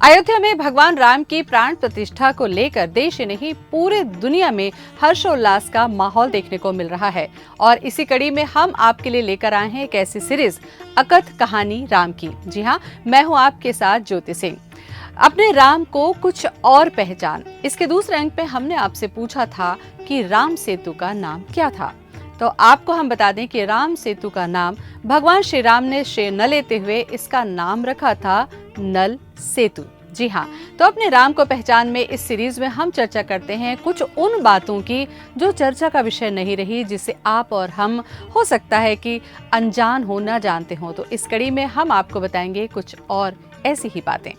अयोध्या में भगवान राम की प्राण प्रतिष्ठा को लेकर देश ही नहीं पूरे दुनिया में हर्षोल्लास का माहौल देखने को मिल रहा है और इसी कड़ी में हम आपके लिए लेकर आए हैं एक ऐसी सीरीज अकथ कहानी राम की। जी हाँ, मैं हूँ आपके साथ ज्योति सिंह। अपने राम को कुछ और पहचान, इसके दूसरे अंक पे हमने आपसे पूछा था कि राम सेतु का नाम क्या था। तो आपको हम बता दें कि राम सेतु का नाम भगवान श्री राम ने श्रेय न लेते हुए इसका नाम रखा था नल सेतु। जी हाँ, तो अपने राम को पहचान में इस सीरीज में हम चर्चा करते हैं कुछ उन बातों की जो चर्चा का विषय नहीं रही, जिससे आप और हम हो सकता है कि अनजान हो, ना जानते हो। तो इस कड़ी में हम आपको बताएंगे कुछ और ऐसी ही बातें।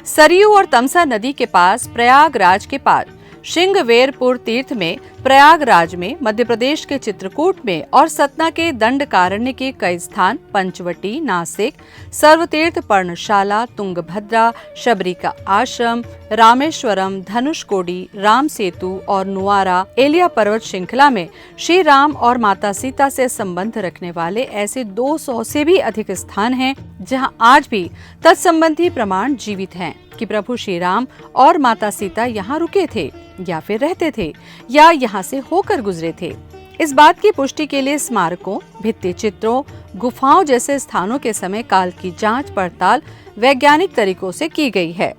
सरयू और तमसा नदी के पास प्रयागराज के पास श्रृंगवेरपुर तीर्थ में, प्रयागराज में, मध्य प्रदेश के चित्रकूट में और सतना के दंडकारण्य के कई स्थान पंचवटी, नासिक, सर्वतीर्थ, पर्णशाला, तुंगभद्रा, शबरी का आश्रम, रामेश्वरम, धनुषकोडी, राम सेतु और नुआरा एलिया पर्वत श्रृंखला में श्री राम और माता सीता से संबंध रखने वाले ऐसे 200 से भी अधिक स्थान हैं जहां आज भी तत्संबंधी प्रमाण जीवित हैं कि प्रभु श्री राम और माता सीता यहाँ रुके थे या फिर रहते थे या यहाँ से होकर गुजरे थे। इस बात की पुष्टि के लिए स्मारकों, भित्ति चित्रों, गुफाओं जैसे स्थानों के समय काल की जांच पड़ताल वैज्ञानिक तरीकों से की गई है।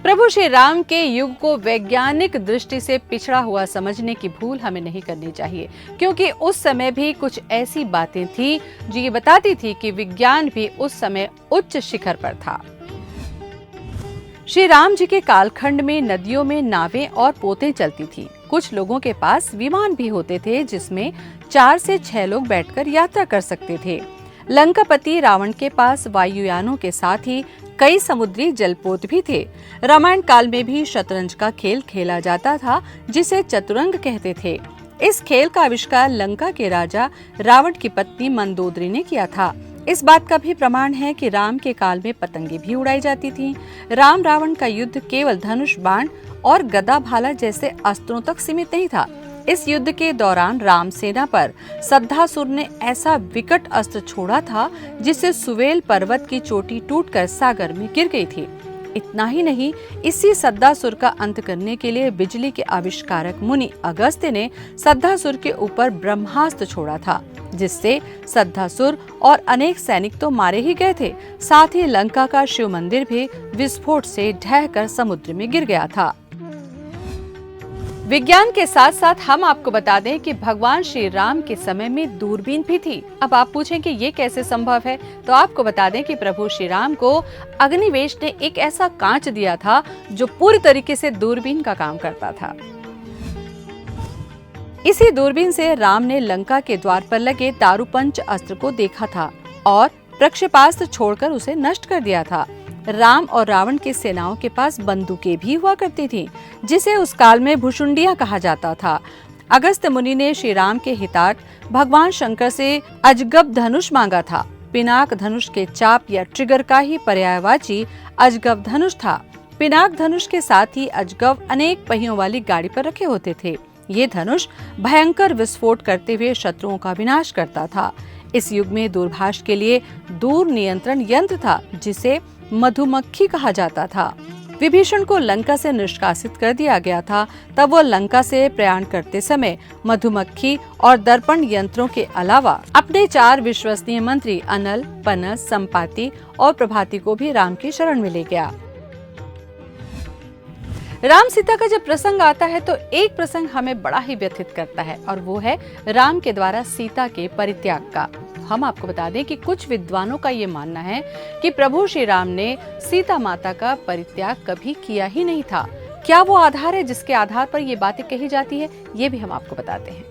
प्रभु श्री राम के युग को वैज्ञानिक दृष्टि से पिछड़ा हुआ समझने की भूल हमें नहीं करनी चाहिए, क्योंकि उस समय भी कुछ ऐसी बातें थी जो ये बताती थी कि विज्ञान भी उस समय उच्च शिखर पर था। श्री राम जी के कालखंड में नदियों में नावें और पोतें चलती थी। कुछ लोगों के पास विमान भी होते थे जिसमें 4 से 6 लोग बैठकर यात्रा कर सकते थे। लंकापति रावण के पास वायुयानों के साथ ही कई समुद्री जलपोत भी थे। रामायण काल में भी शतरंज का खेल खेला जाता था जिसे चतुरंग कहते थे। इस खेल का आविष्कार लंका के राजा रावण की पत्नी मंदोदरी ने किया था। इस बात का भी प्रमाण है कि राम के काल में पतंगे भी उड़ाई जाती थीं। राम रावण का युद्ध केवल धनुष बाण और गदा भाला जैसे अस्त्रों तक सीमित नहीं था। इस युद्ध के दौरान राम सेना पर सद्धासुर ने ऐसा विकट अस्त्र छोड़ा था जिससे सुवेल पर्वत की चोटी टूटकर सागर में गिर गई थी। इतना ही नहीं, इसी सद्धासुर का अंत करने के लिए बिजली के आविष्कारक मुनि अगस्त्य ने सद्धासुर के ऊपर ब्रह्मास्त्र छोड़ा था, जिससे सद्धासुर और अनेक सैनिक तो मारे ही गए थे, साथ ही लंका का शिव मंदिर भी विस्फोट से ढहकर समुद्र में गिर गया था। विज्ञान के साथ साथ हम आपको बता दें कि भगवान श्री राम के समय में दूरबीन भी थी। अब आप पूछें कि ये कैसे संभव है, तो आपको बता दें कि प्रभु श्री राम को अग्निवेश ने एक ऐसा कांच दिया था जो पूरी तरीके से दूरबीन का काम करता था। इसी दूरबीन से राम ने लंका के द्वार पर लगे दारूपंच अस्त्र को देखा था और प्रक्षेपास्त्र छोड़कर उसे नष्ट कर दिया था। राम और रावण की सेनाओं के पास बंदूकें भी हुआ करती थीं, जिसे उस काल में भुशुंडियां कहा जाता था। अगस्त्य मुनि ने श्री राम के हितार्थ भगवान शंकर से अजगब धनुष मांगा था। पिनाक धनुष के चाप या ट्रिगर का ही पर्यायवाची अजगब धनुष था। पिनाक धनुष के साथ ही अजगब अनेक पहियों वाली गाड़ी पर रखे होते थे। ये धनुष भयंकर विस्फोट करते हुए शत्रुओं का विनाश करता था। इस युग में दूरभाष के लिए दूर नियंत्रण यंत्र था जिसे मधुमक्खी कहा जाता था। विभीषण को लंका से निष्कासित कर दिया गया था। तब वो लंका से प्रयाण करते समय मधुमक्खी और दर्पण यंत्रों के अलावा अपने 4 विश्वसनीय मंत्री अनल, पनस, संपाति और प्रभाति को भी राम की शरण में ले गया। राम सीता का जब प्रसंग आता है तो एक प्रसंग हमें बड़ा ही व्यथित करता है और वो है राम के द्वारा सीता के परित्याग का। हम आपको बता दें कि कुछ विद्वानों का ये मानना है कि प्रभु श्री राम ने सीता माता का परित्याग कभी किया ही नहीं था। क्या वो आधार है जिसके आधार पर ये बातें कही जाती है, ये भी हम आपको बताते हैं।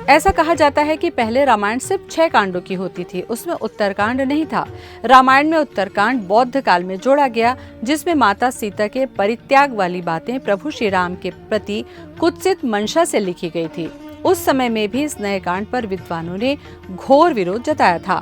ऐसा कहा जाता है कि पहले रामायण सिर्फ 6 कांडों की होती थी, उसमें उत्तरकांड नहीं था। रामायण में उत्तरकांड बौद्ध काल में जोड़ा गया, जिसमें माता सीता के परित्याग वाली बातें प्रभु श्री राम के प्रति कुत्सित मंशा से लिखी गई थी। उस समय में भी इस नए कांड पर विद्वानों ने घोर विरोध जताया था।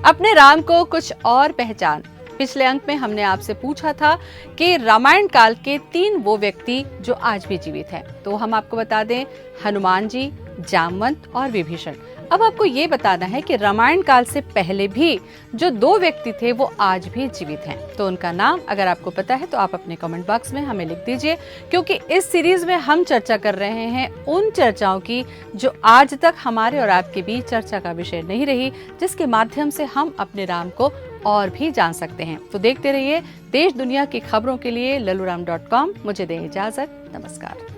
अपने राम को कुछ और पहचान। पिछले अंक में हमने आपसे पूछा था कि रामायण काल के 3 वो व्यक्ति जो आज भी जीवित हैं। तो हम आपको बता दें, हनुमान जी, जामवंत और विभीषण। अब आपको ये बताना है कि रामायण काल से पहले भी जो 2 व्यक्ति थे वो आज भी जीवित हैं। तो उनका नाम अगर आपको पता है तो आप अपने कमेंट बॉक्स में हमें लिख दीजिए, क्योंकि इस सीरीज में हम चर्चा कर रहे हैं उन चर्चाओं की जो आज तक हमारे और आपके बीच चर्चा का विषय नहीं रही, जिसके माध्यम से हम अपने राम को और भी जान सकते हैं। तो देखते रहिए देश दुनिया की खबरों के लिए lalooram.com। मुझे दें इजाजत, नमस्कार।